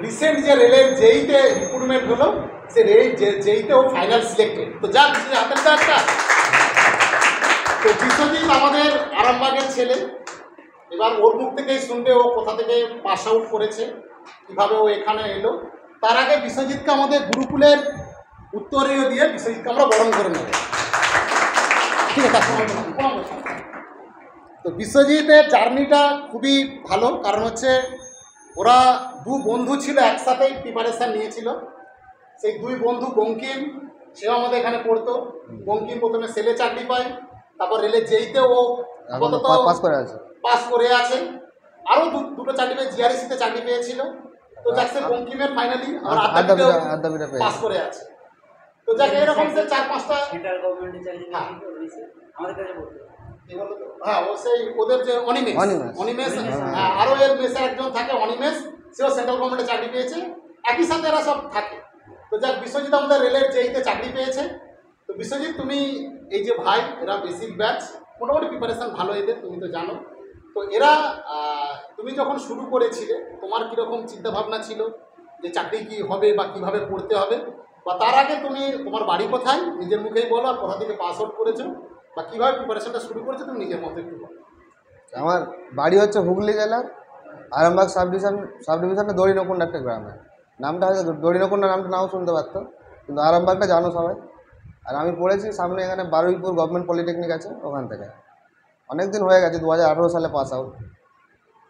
Recent যে রেলের যেইতে recruitment হলো সে যেইতে ও ফাইনাল সিলেক্টেড। তো যাক হাতের তো একটা। তো বিশ্বজিৎ আমাদের আরামবাগের ছেলে, এবার ওর মুখ থেকেই শুনবে ও কোথা থেকে পাস আউট করেছে, কীভাবে ও এখানে এলো। তার আগে বিশ্বজিৎকে আমাদের গুরুকুলের উত্তরীয় দিয়ে বিশ্বজিৎকে আমরা বরণ করে নেব, ঠিক আছে? তো বিশ্বজিতের জার্নিটা খুবই ভালো, কারণ হচ্ছে ওরা দু বন্ধু ছিল, একসাথেই প্রিপারেশান নিয়েছিল। সেই দুই বন্ধু বঙ্কিম, সেও আমাদের এখানে পড়তো। বঙ্কিম প্রথমে সেলে চাকরি পায়, তারপর রেলে যেইতে ও আপাতত পাস করে আছে। আরও দুটো চাকরি পেয়ে জিআরএসিতে চাকরি পেয়েছিল। তো যাক সে বঙ্কিমের ফাইনালি পাস করে আছে। তো যাক এরকম সে 4-5টা সেন্ট্রাল গভর্নমেন্টের চাকরি আমাদের কাছে পড়তো। হ্যাঁ, ও সেই ওদের যে অনিমেষ, হ্যাঁ, আরও এর মেসে একজন থাকে অনিমেষ, সেও সেন্ট্রাল গভর্নমেন্টে চাকরি পেয়েছে। একই সাথে এরা সব থাকে। তো যাক বিশ্বজিৎ আমাদের রেলের যেইতে চাকরি পেয়েছে। তো বিশ্বজিৎ তুমি এই যে ভাই, এরা বেসিক ব্যাচ, মোটামুটি প্রিপারেশান ভালো এদের, তুমি তো জানো। তো এরা তুমি যখন শুরু করেছিলে তোমার কীরকম চিন্তাভাবনা ছিল যে চাকরি কী হবে বা কীভাবে পড়তে হবে, বা তার আগে তুমি তোমার বাড়ি কোথায় নিজের মুখেই বলো, আর কোথা থেকে পাস আউট করেছো বা কীভাবে প্রিপারেশনটা শুরু করেছো তুমি নিজের মতো একটু বলো। আমার বাড়ি হচ্ছে হুগলি জেলার আরামবাগ সাব ডিভিশনে দড়িনকুণ্ড একটা গ্রামে। নামটা হয়তো দড়িনকুণ্ড নামটা নাও শুনতে পারতো, কিন্তু আরামবাগটা জানো সবাই। আর আমি পড়েছি সামনে এখানে বারুইপুর গভর্নমেন্ট পলিটেকনিক আছে, ওখান থেকে অনেক দিন হয়ে গেছে, 2018 সালে পাস আউট।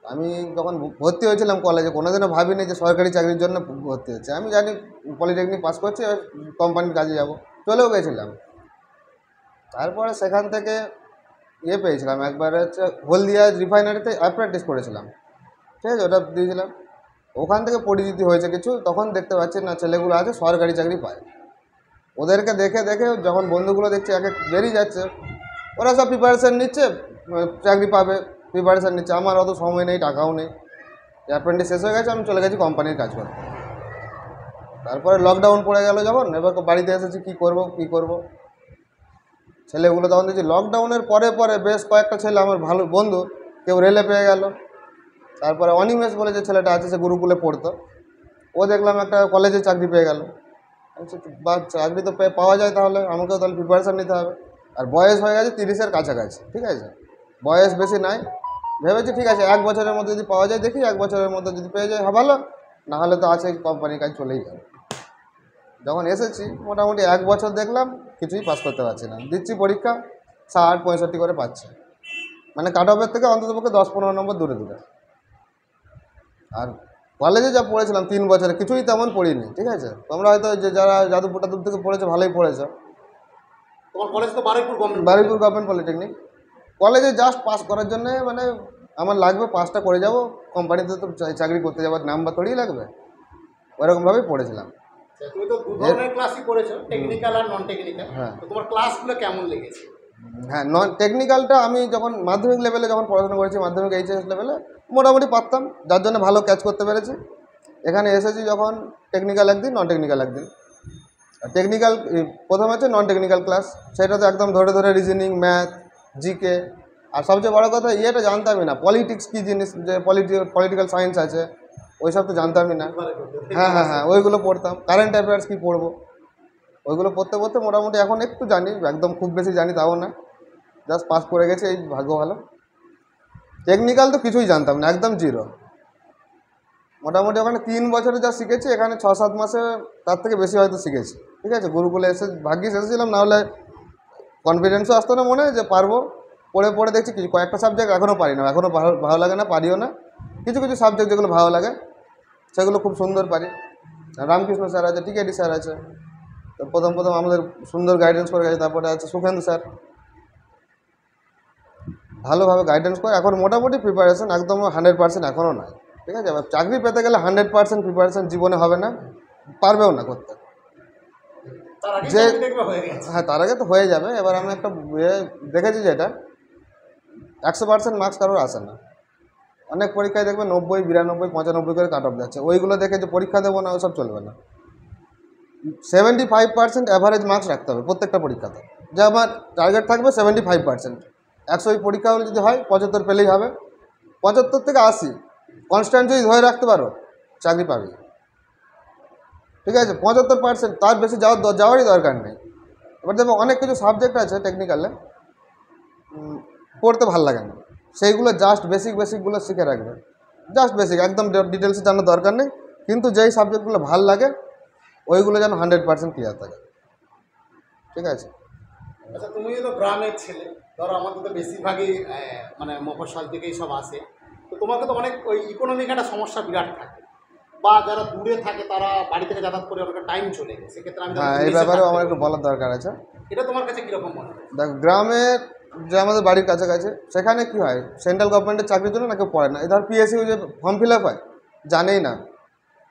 আমি যখন ভর্তি হয়েছিলাম কলেজে কোনোদিনও ভাবিনি যে সরকারি চাকরির জন্য ভর্তি হচ্ছে। আমি জানি পলিটেকনিক পাস করছি, কোম্পানির কাজে যাব, চলেও গেছিলাম। তারপরে সেখান থেকে পেয়েছিলাম একবার হচ্ছে হলদিয়া রিফাইনারিতে অ্যাপ্রেন্টিস করেছিলাম, ঠিক আছে, ওটা দিয়েছিলাম। ওখান থেকে পরিচিতি হয়েছে কিছু, তখন দেখতে পাচ্ছি না ছেলেগুলো আছে সরকারি চাকরি পায়। ওদেরকে দেখে দেখে যখন বন্ধুগুলো দেখছে এক এক বেরিয়ে যাচ্ছে, ওরা সব প্রিপারেশান নিচ্ছে, চাকরি পাবে প্রিপারেশান নিচ্ছে। আমার অত সময় নেই, টাকাও নেই। অ্যাপ্রেন্টিস শেষ হয়ে গেছে, আমি চলে গেছি কোম্পানির কাজ করতে। তারপরে লকডাউন পড়ে গেল যখন, এবার বাড়িতে এসেছি কী করব। ছেলেগুলো তখন দেখছি লকডাউনের পরে পরে বেশ কয়েকটা ছেলে আমার ভালো বন্ধু কেউ রেলে পেয়ে গেল। তারপরে অনিমেষ বলে যে ছেলেটা আছে, সে গুরুকুলে পড়তো, ও দেখলাম একটা কলেজে চাকরি পেয়ে গেল। বা চাকরি তো পাওয়া যায়, তাহলে আমাকেও তাহলে প্রিপারেশান নিতে হবে। আর বয়স হয়ে গেছে 30-এর কাছাকাছি, ঠিক আছে, বয়স বেশি নাই। ভেবেছি ঠিক আছে 1 বছরের মধ্যে যদি পাওয়া যায় দেখি, 1 বছরের মধ্যে যদি পেয়ে যায় ভালো, নাহলে তো আছে কোম্পানির কাজ চলেই যাবে। যখন এসেছি মোটামুটি 1 বছর দেখলাম কিছুই পাস করতে পারছি না। দিচ্ছি পরীক্ষা 60-65 করে পাচ্ছে, মানে কাট অফের থেকে অন্ততপক্ষে 10-15 নম্বর দূরে। আর কলেজে যা পড়েছিলাম 3 বছরে কিছুই তেমন পড়িনি, ঠিক আছে। তোমরা হয়তো যে যারা যাদবপুর টাদুর থেকে পড়েছো ভালোই পড়েছো। তোমার কলেজ তো বারুইপুর গভর্নমেন্ট পলিটেকনিক। কলেজে জাস্ট পাস করার জন্য মানে আমার লাগবে, পাসটা করে যাব, কোম্পানিতে তো চাকরি করতে যাবার নাম্বার থোড়ি লাগবে, ওরকমভাবেই পড়েছিলাম। তুমি তো দু ধরনের ক্লাসই করেছো, টেকনিক্যাল আর নন টেকনিক্যাল। হ্যাঁ, তো তোমার ক্লাসগুলো কেমন লেগেছে? হ্যাঁ, নন টেকনিক্যালটা আমি যখন মাধ্যমিক লেভেলে যখন পড়াশোনা করেছি, মাধ্যমিক এইচএস লেভেলে মোটামুটি পারতাম, যার জন্য ভালো ক্যাচ করতে পেরেছি। এখানে এসেছি যখন টেকনিক্যাল একদিন, নন টেকনিক্যাল একদিন। টেকনিক্যাল প্রথম আছে নন টেকনিক্যাল ক্লাস, সেটা তো একদম ধরে ধরে রিজনিং, ম্যাথ, জিকে। আর সবচেয়ে বড় কথা ইয়েটা জানতামই না, পলিটিক্স কী জিনিস, যে পলিটিক্যাল সায়েন্স আছে ওইসব তো জানতামই না। হ্যাঁ, ওইগুলো পড়তাম। কারেন্ট অ্যাফেয়ার্স কী পড়বো, ওইগুলো পড়তে পড়তে মোটামুটি এখন একটু জানি, একদম খুব বেশি জানি তাও না, জাস্ট পাস করে গেছে, এই ভাগ্য ভালো। টেকনিক্যাল তো কিছুই জানতাম না, একদম জিরো। মোটামুটি ওখানে 3 বছরে যা শিখেছি, এখানে 6-7 মাসে তার থেকে বেশি হয়তো শিখেছি, ঠিক আছে। গুরুকুলে এসে ভাগ্যিস এসেছিলাম, নাহলে কনফিডেন্সও আসতো না মনে যে পারবো। পড়ে পড়ে দেখছি কিছু কয়েকটা সাবজেক্ট এখনও পারি না, এখনও ভালো লাগে না, পারিও না। কিছু কিছু সাবজেক্ট যেগুলো ভালো লাগে সেগুলো খুব সুন্দর পারি। রামকৃষ্ণ স্যার আছে, টিকেডি স্যার আছে, তো প্রথম আমাদের সুন্দর গাইডেন্স করে গেছে। তারপরে আছে সুখেন্দু স্যার, ভালোভাবে গাইডেন্স করে। এখন মোটামুটি প্রিপারেশান একদম 100% এখনও নয়, ঠিক আছে। এবার চাকরি পেতে গেলে 100% প্রিপারেশান জীবনে হবে না, পারবেও না করতে, যে হ্যাঁ তার আগে তো হয়ে যাবে। এবার আমি একটা দেখেছি যেটা 100% মার্কস কারোর আসে না। অনেক পরীক্ষায় দেখবে 90, 92, 95 করে কাট অফ যাচ্ছে। ওইগুলো দেখে যে পরীক্ষা দেবো না, ওসব চলবে না। 75% অ্যাভারেজ মার্কস রাখতে হবে প্রত্যেকটা পরীক্ষাতে, যে আমার টার্গেট থাকবে 75%। 100 পরীক্ষা হলে যদি হয় 75 পেলেই হবে। 75 থেকে 80 কনস্ট্যান্ট যদি ধরে রাখতে পারো চাকরি পাবে। ঠিক আছে, 75%, তার বেশি যাওয়ারই দরকার নেই। এবার দেখো অনেক কিছু সাবজেক্ট আছে টেকনিক্যালে পড়তে ভালো লাগে না, সেইগুলো জাস্ট বেসিকগুলো শিখে রাখবে, জাস্ট বেসিক, একদম ডিটেলসে জানার দরকার নেই, কিন্তু যেই সাবজেক্টগুলো ভালো লাগে ওইগুলো যেন 100% ক্লিয়ার থাকে। ঠিক আছে। আচ্ছা, তুমি তো গ্রামের ছেলে, ধরো আমাদের তো বেশিরভাগই মানে মফস্বল থেকেই সব আসে, তো তোমাকে তো অনেক ওই ইকোনমিক একটা সমস্যা বিরাট থাকে, বা যারা দূরে থাকে তারা বাড়ি থেকে যাতায়াত করে অনেকটা টাইম চলে যায়, সেক্ষেত্রে আমি হ্যাঁ, এই ব্যাপারেও আমার একটু বলার দরকার আছে। এটা তোমার কাছে কীরকম মনে হয়? দেখ, গ্রামের যে আমাদের বাড়ির কাছাকাছি সেখানে কি হয়, সেন্ট্রাল গভর্নমেন্টের চাকরির জন্য না কেউ পড়ে না। এবার পিএসসি যে ফর্ম ফিল আপ হয় জানেই না,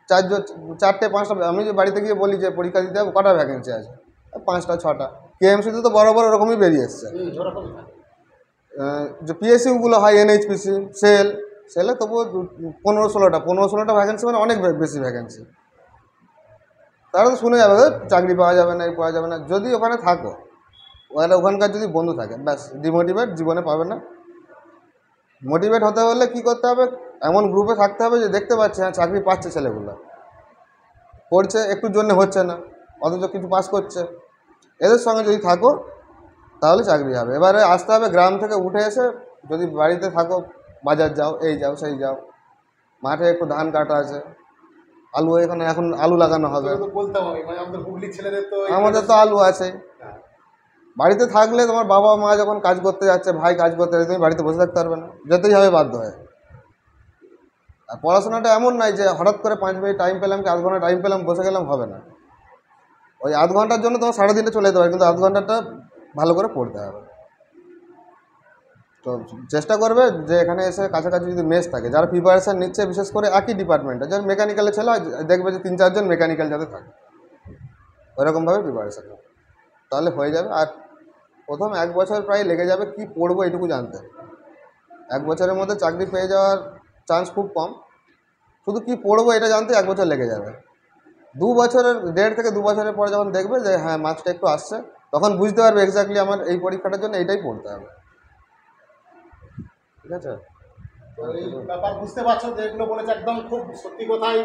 4-5টা, আমি যে বাড়িতে গিয়ে বলি যে পরীক্ষা দিতে হবে, কটা ভ্যাকেন্সি আছে, 5টা-6টা। কেএমসিতে তো বড় বড় ওরকমই বেরিয়ে এসছে। ওরকমই থাকে। যে পিএসসিগুলো হয় এনএইচপিসি, সেলে তবুও 15-16টা ভ্যাকেন্সি, মানে অনেক বেশি ভ্যাকেন্সি। তারা তো শুনে যাবে চাকরি পাওয়া যাবে না, এই পাওয়া যাবে না। যদি ওখানে থাকো, ওখানকার যদি বন্ধু থাকে, ব্যাস, ডিমোটিভেট জীবনে পাবে না। মোটিভেট হতে হলে কী করতে হবে, এমন গ্রুপে থাকতে হবে যে দেখতে পাচ্ছে হ্যাঁ চাকরি পাচ্ছে, ছেলেগুলো পড়ছে, একটুর জন্য হচ্ছে না, অথচ কিছু পাস করছে। এদের সঙ্গে যদি থাকো তাহলে চাকরি হবে। এবারে আসতে হবে গ্রাম থেকে উঠে এসে, যদি বাড়িতে থাকো বাজার যাও, এই যাও সেই যাও, মাঠে একটু ধান কাটা আছে, আলু, এখানে এখন আলু লাগানো হবে, তো বলতে হবে, মানে আমাদের হুগলির ছেলেদের তো আমাদের তো আলু আছে। হ্যাঁ। বাড়িতে থাকলে তোমার বাবা মা যখন কাজ করতে যাচ্ছে, ভাই কাজ করতে যাচ্ছে, তুমি বাড়িতে বসে থাকতে পারবে না, যেতেই হবে বাধ্য হয়ে। আর পড়াশোনাটা এমন নয় যে হঠাৎ করে 5 মিনিট টাইম পেলাম কি 1/2 ঘন্টা টাইম পেলাম বসে গেলাম, হবে না। ওই 1/2 ঘন্টার জন্য তোমার সারাদিনটা চলে যেতে পারে, কিন্তু 1/2 ঘন্টাটা ভালো করে পড়তে হবে। তো চেষ্টা করবে যে এখানে এসে কাছাকাছি যদি মেস থাকে, যারা প্রিপারেশান নিচ্ছে বিশেষ করে একই ডিপার্টমেন্টে, যারা মেকানিক্যালে ছেলে হয়, দেখবে যে 3-4 জন মেকানিক্যাল যাতে থাকে, ওইরকমভাবে প্রিপারেশান হবে, তাহলে হয়ে যাবে। আর প্রথম 1 বছর প্রায় লেগে যাবে কি পড়বো এটুকু জানতে। 1 বছরের মধ্যে চাকরি পেয়ে যাওয়ার চান্স খুব কম, শুধু কি পড়বো এটা জানতে 1 বছর লেগে যাবে। 2 বছরের, 1.5 থেকে 2 বছরের পরে যখন দেখবে যে হ্যাঁ মার্কসটা একটু আসছে, তখন বুঝতে পারবে এক্স্যাক্টলি আমার এই পরীক্ষাটার জন্য এইটাই পড়তে হবে। ঠিক আছে। তো এই ব্যাপার বুঝতে পারছো যে এগুলো বলেছে একদম খুব সত্যি কথাই,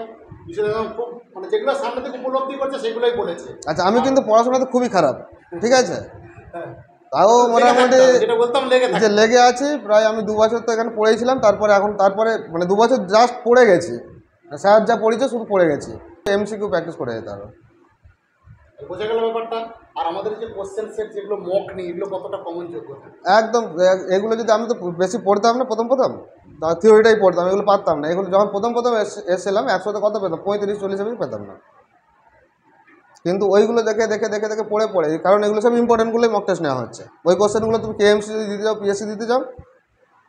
বিষয় একদম খুব, মানে যেগুলো সামনে থেকে উপলব্ধি করছে সেগুলোই বলেছে। আচ্ছা, আমি কিন্তু পড়াশোনাতে খুবই খারাপ, ঠিক আছে, হ্যাঁ। তাও মোটামুটি যেটা বলতাম লেগে যে থাকে। লেগে আছি প্রায়। আমি 2 বছর তো এখানে পড়েছিলাম, তারপরে মানে 2 বছর জাস্ট পড়ে গেছি, স্যার যা পড়েছে শুধু পড়ে গেছি, এমসিকিউ প্র্যাকটিস করে যেতে হবে। বোঝা গেল ব্যাপারটা। আর আমাদের যে কোশ্চেন সেট যেগুলো মক নেই, এগুলো কতটা কমন যোগ্য থাকে? একদম, এগুলো যদি আমি তো বেশি পড়তাম না প্রথম থিওরিটাই পড়তাম, এগুলো পারতাম না। এগুলো যখন প্রথম এসেছিলাম 100তে কত পেতাম, 35-40 পেতাম না, কিন্তু ওইগুলো দেখে দেখে দেখে দেখে পড়ে পড়ে, কারণ এগুলো সব ইম্পর্টেন্টগুলোই মক টেস্ট নেওয়া হচ্ছে। ওই কোশ্চেনগুলো তুমি কেএমসি যদি দিতে যাও, পিএসসি দিতে যাও,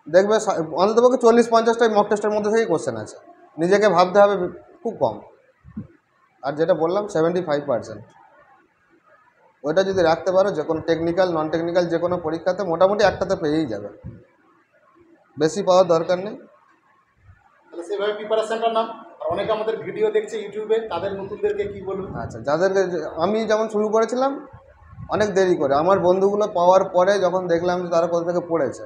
দেখবে অন্ততপক্ষে 40-50টাই মক টেস্টের মধ্যে থেকেই কোশ্চেন আছে। নিজেকে ভাবতে হবে খুব কম। আর যেটা বললাম 75%, ওইটা যদি রাখতে পারো, যে কোনো টেকনিক্যাল নন টেকনিক্যাল যে কোনো পরীক্ষাতে মোটামুটি একটাতে পেয়েই যাবে, বেশি পাওয়ার দরকার নেই। তাহলে সেভাবে প্রিপারেশনটা নাও। আর অনেকে আমাদের ভিডিও দেখছে ইউটিউবে, তাদের নতুনদেরকে কি বলবো? আচ্ছা, যাদেরকে আমি যেমন শুরু করেছিলাম অনেক দেরি করে, আমার বন্ধুগুলো পাওয়ার পরে যখন দেখলাম যে তারা কোথা থেকে পড়েছে,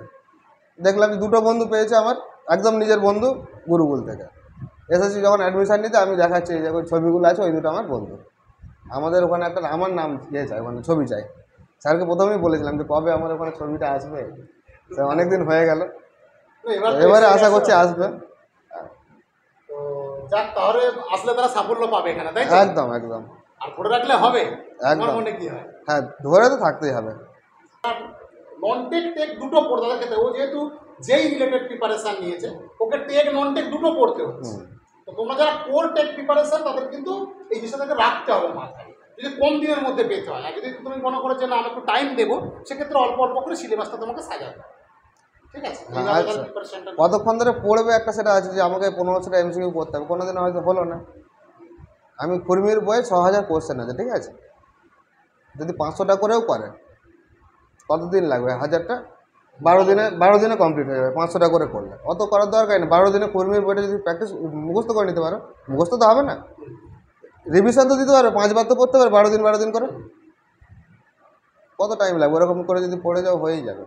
দেখলাম যে 2টো বন্ধু পেয়েছে আমার, একদম নিজের বন্ধু, গুরুকুল থেকে এসেছি যখন অ্যাডমিশান নিতে, আমি দেখাচ্ছি এই যে ওই ছবিগুলো আছে, ওই 2টো আমার বন্ধু। আমাদের ওখানে একটা আমার নাম চাই, ওখানে ছবি চাই। স্যারকে প্রথমেই বলেছিলাম যে কবে আমার ওখানে ছবিটা আসবে, সে অনেক দিন হয়ে গেল, তো এবার তো এবারে এসে আশা গেছে। করছি আসবে। তো যাক, তাহলে আসলে তারা সাফল্য পাবে এখানে, তাই তো? একদম একদম আর ধরে রাখলে হবে। তোমার একদম। মনে কি হয়? হ্যাঁ, ধরে তো থাকতেই হবে। নন টেক টেক দুটো পড়তে তাদের ক্ষেত্রে, ও যেহেতু যেই রিলেটেড প্রিপারেশন নিয়েছে, ওকে টেক নন টেক দুটো পড়তে হচ্ছে। তো তোমরা যারা কোর টেক প্রিপারেশন, তাদের কিন্তু এই জিনিসটাকে রাখতে হবে মাথায়, যদি কম দিনের মধ্যে পেতে হয়। আর যদি তুমি মনে করো যে না আমি একটু টাইম দেবো, সেক্ষেত্রে অল্প অল্প করে সিলেবাসটা তোমাকে সাজাতে হবে। ঠিক আছে? হ্যাঁ, এইভাবে আচ্ছা, তাহলে প্রিপারেশনটা কতক্ষণ ধরে পড়বে একটা সেটা আছে, যে আমাকে 15টা এমসিকিউ করতে হবে, কোনো দিন হয়তো হলো না। আমি কুর্মির বইয়ে 6000 কোশ্চেন আছে, ঠিক আছে, যদি 500টা করেও করে কতদিন লাগবে? 1000টা 12 দিনে কমপ্লিট হয়ে যাবে, 500টা করে করলে। অত করার দরকার নেই। 12 দিনে কুর্মির বইটা যদি প্র্যাকটিস মুখস্থ করে নিতে পারো, মুখস্থ তো হবে না, রিভিশন তো দিতে পারো, 5 বার তো পড়তে পারো, 12 দিন করে। কত টাইম লাগবে? ওরকম করে যদি পড়ে যাও হয়েই যাবে।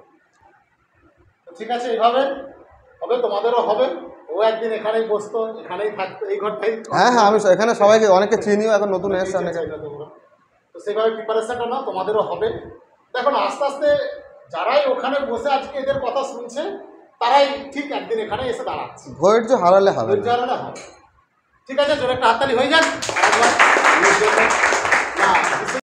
ঠিক আছে, এইভাবে হবে, তোমাদেরও হবে। ও একদিন এখানেই বসতো, এখানেই থাকতো, এই ঘরটাই। হ্যাঁ হ্যাঁ, আমি এখানে সবাইকে অনেকে চিনিও, এখন নতুন এসছে অনেকে। তো সেভাবে প্রিপারেশনটা নাও, তোমাদেরও হবে। দেখো না, আস্তে আস্তে যারাই ওখানে বসে আজকে এদের কথা শুনছে তারাই ঠিক একদিন এখানে এসে দাঁড়াচ্ছে। ধৈর্য হারালে হবে ধৈর্য হারালে হবে। ঠিক আছে, জোরে একটা হাততালি হয়ে যাক। আরেকবার। না